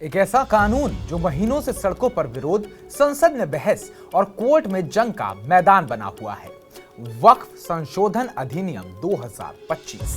एक ऐसा कानून जो महीनों से सड़कों पर विरोध, संसद में बहस और कोर्ट में जंग का मैदान बना हुआ है। वक्फ संशोधन अधिनियम 2025।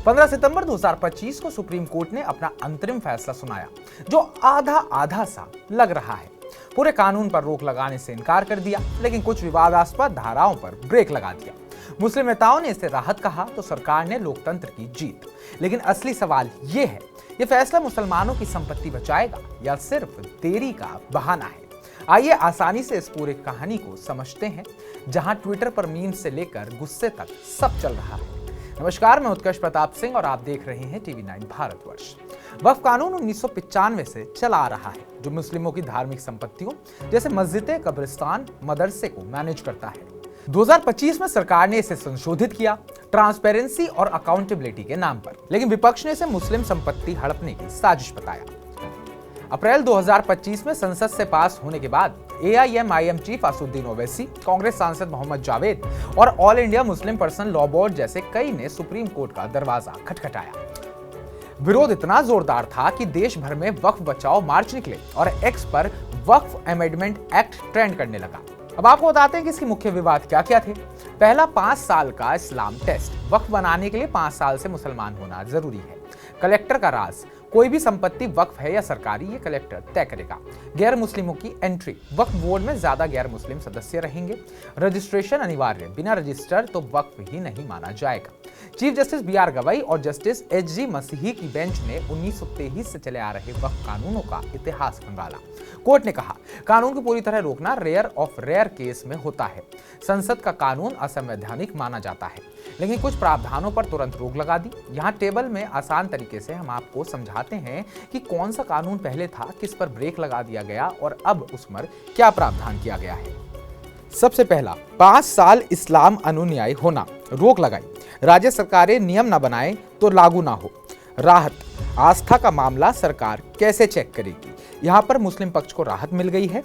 15 सितंबर 2025 को सुप्रीम कोर्ट ने अपना अंतरिम फैसला सुनाया, जो आधा आधा सा लग रहा है। पूरे कानून पर रोक लगाने से इनकार कर दिया, लेकिन कुछ विवादास्पद धाराओं पर ब्रेक लगा दिया। मुस्लिम नेताओं ने इसे राहत कहा तो सरकार ने लोकतंत्र की जीत। लेकिन असली सवाल यह है, ये फैसला मुसलमानों की संपत्ति बचाएगा या सिर्फ देरी का बहाना है? आइए आसानी से इस पूरी कहानी को समझते हैं, जहां ट्विटर पर मीम से लेकर गुस्से तक सब चल रहा है। नमस्कार, मैं उत्कर्ष प्रताप सिंह और आप देख रहे हैं TV9 भारतवर्ष। वक्फ कानून 1995 से चला आ रहा है, जो मुस्लिमों की धार्मिक संपत्तियों जैसे मस्जिदें, कब्रिस्तान, मदरसे को मैनेज करता है। 2025 में सरकार ने इसे संशोधित किया, ट्रांसपेरेंसी और अकाउंटेबिलिटी के नाम पर, लेकिन विपक्ष ने इसे मुस्लिम संपत्ति हड़पने की साजिश बताया। अप्रैल 2025 में संसद से पास होने के बाद AIMIM चीफ असदुद्दीन ओवैसी, कांग्रेस सांसद मोहम्मद जावेद और all India Muslim personal law board जैसे कई ने सुप्रीम कोर्ट का दरवाजा खटखटाया। विरोध इतना जोरदार था कि देश भर में वक्फ बचाओ मार्च निकले और एक्स पर वक्फ अमेंडमेंट एक्ट ट्रेंड करने लगा। अब आपको बताते हैं कि इसके मुख्य विवाद क्या क्या थे। पहला, 5 साल का इस्लाम टेस्ट। वक्फ बनाने के लिए 5 साल से मुसलमान होना जरूरी है। कलेक्टर का राज, कोई भी संपत्ति वक्फ है या सरकारी, ये कलेक्टर तय करेगा। गैर मुस्लिमों की एंट्री, वक्फ बोर्ड में ज्यादा गैर मुस्लिम सदस्य रहेंगे। रजिस्ट्रेशन अनिवार्य, बिना रजिस्टर तो वक्फ ही नहीं माना जाएगा। चीफ जस्टिस BR गवाई और जस्टिस HG मसीही की बेंच ने 1923 से चले आ रहे वक्फ कानूनों का इतिहास खंगाला। कोर्ट ने कहा, कानून को पूरी तरह रोकना रेयर ऑफ रेयर केस में होता है। संसद का कानून असंवैधानिक माना जाता है, लेकिन कुछ प्रावधानों पर तुरंत रोक लगा दी। यहाँ टेबल में आसान तरीके से हम आपको समझाते हैं कि कौन सा कानून पहले था, किस पर ब्रेक लगा दिया गया और अब उस पर क्या प्रावधान किया गया है। सबसे पहला, 5 साल इस्लाम अनुयायी होना, रोक लगाई। राज्य सरकारें नियम न बनाए तो लागू ना हो। राहत, आस्था का मामला सरकार कैसे चेक करेगी? यहाँ पर मुस्लिम पक्ष को राहत मिल गई है।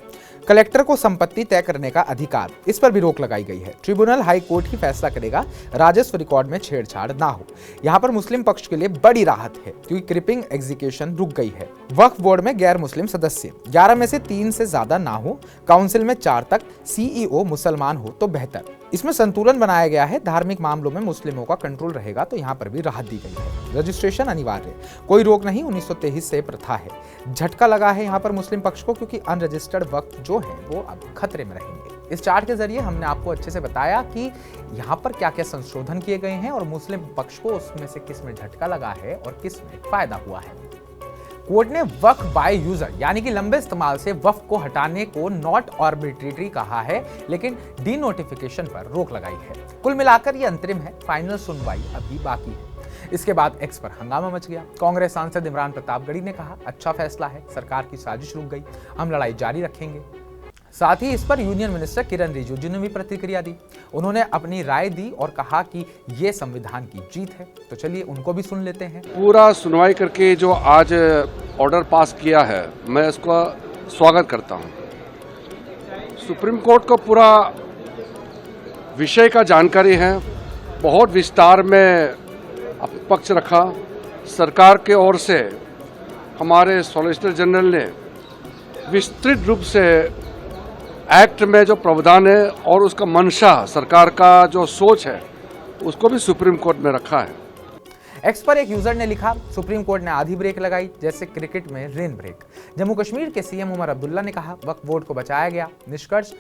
कलेक्टर को संपत्ति तय करने का अधिकार, इस पर भी रोक लगाई गई है। ट्रिब्यूनल हाई कोर्ट ही फैसला करेगा, राजस्व रिकॉर्ड में छेड़छाड़ ना हो। यहाँ पर मुस्लिम पक्ष के लिए बड़ी राहत है, क्योंकि क्रिपिंग एग्जीक्यूशन रुक गई है। वक्फ बोर्ड में गैर मुस्लिम सदस्य 11 में से 3 से ज्यादा ना हो। काउंसिल में 4 तक। CEO मुसलमान हो तो बेहतर। इसमें संतुलन बनाया गया है। धार्मिक मामलों में मुस्लिमों का कंट्रोल रहेगा, तो यहाँ पर भी राहत दी गई है। रजिस्ट्रेशन अनिवार्य, कोई रोक नहीं, 1923 से प्रथा है। झटका लगा है यहाँ पर मुस्लिम पक्ष को, क्योंकि अनरजिस्टर्ड वक्फ जो है वो अब खतरे में रहेंगे। इस चार्ट के जरिए हमने आपको अच्छे से बताया कि यहाँ पर क्या क्या संशोधन किए गए हैं और मुस्लिम पक्ष को उसमें से किस में झटका लगा है और किस में फायदा हुआ है। कोर्ट ने वक्फ बाय यूजर यानी कि लंबे इस्तेमाल से वक्फ को हटाने को नॉट आर्बिट्रेटरी कहा है, लेकिन डी नोटिफिकेशन पर रोक लगाई है। कुल मिलाकर ये अंतरिम है, फाइनल सुनवाई अभी बाकी है। इसके बाद एक्स पर हंगामा मच गया। कांग्रेस सांसद इमरान प्रतापगढ़ी ने कहा, अच्छा फैसला है, सरकार की साजिश रुक गई, हम लड़ाई जारी रखेंगे। साथ ही इस पर यूनियन मिनिस्टर किरण रिजिजू ने भी प्रतिक्रिया दी। उन्होंने अपनी राय दी और कहा कि ये संविधान की जीत है। तो चलिए उनको भी सुन लेते हैं। पूरा सुनवाई करके जो आज ऑर्डर पास किया है, मैं इसका स्वागत करता हूं। सुप्रीम कोर्ट को पूरा विषय का जानकारी है, बहुत विस्तार में पक्ष रखा। सरकार के ओर से हमारे सॉलिसिटर जनरल ने विस्तृत रूप से एक्ट में जो प्रावधान है और उसका मंशा, सरकार का जो सोच है, उसको भी सुप्रीम कोर्ट में रखा है। एक्स पर एक यूजर ने लिखा, सुप्रीम कोर्ट ने आधी ब्रेक लगाई, जैसे क्रिकेट में रेन ब्रेक। जम्मू कश्मीर के CM उमर अब्दुल्ला ने कहा, वक्फ बोर्ड को बचाया गया। निष्कर्ष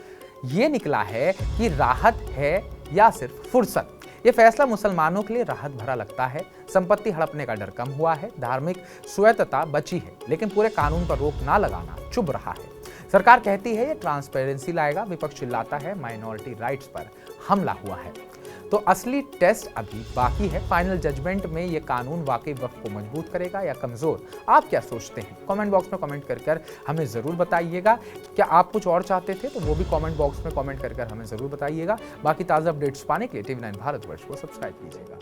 ये निकला है कि राहत है या सिर्फ फुर्सत। ये फैसला मुसलमानों के लिए राहत भरा लगता है। संपत्ति हड़पने का डर कम हुआ है, धार्मिक स्वायत्तता बची है, लेकिन पूरे कानून पर रोक ना लगाना चुभ रहा है। सरकार कहती है ये ट्रांसपेरेंसी लाएगा, विपक्ष चिल्लाता है माइनॉरिटी राइट्स पर हमला हुआ है। तो असली टेस्ट अभी बाकी है। फाइनल जजमेंट में ये कानून वाकई वक्फ को मजबूत करेगा या कमजोर? आप क्या सोचते हैं? कमेंट बॉक्स में कमेंट कर हमें जरूर बताइएगा। क्या आप कुछ और चाहते थे तो वो भी कमेंट बॉक्स में कमेंट कर हमें जरूर बताइएगा। बाकी ताज़ा अपडेट्स पाने के लिए TV9 भारतवर्ष को सब्सक्राइब कीजिएगा।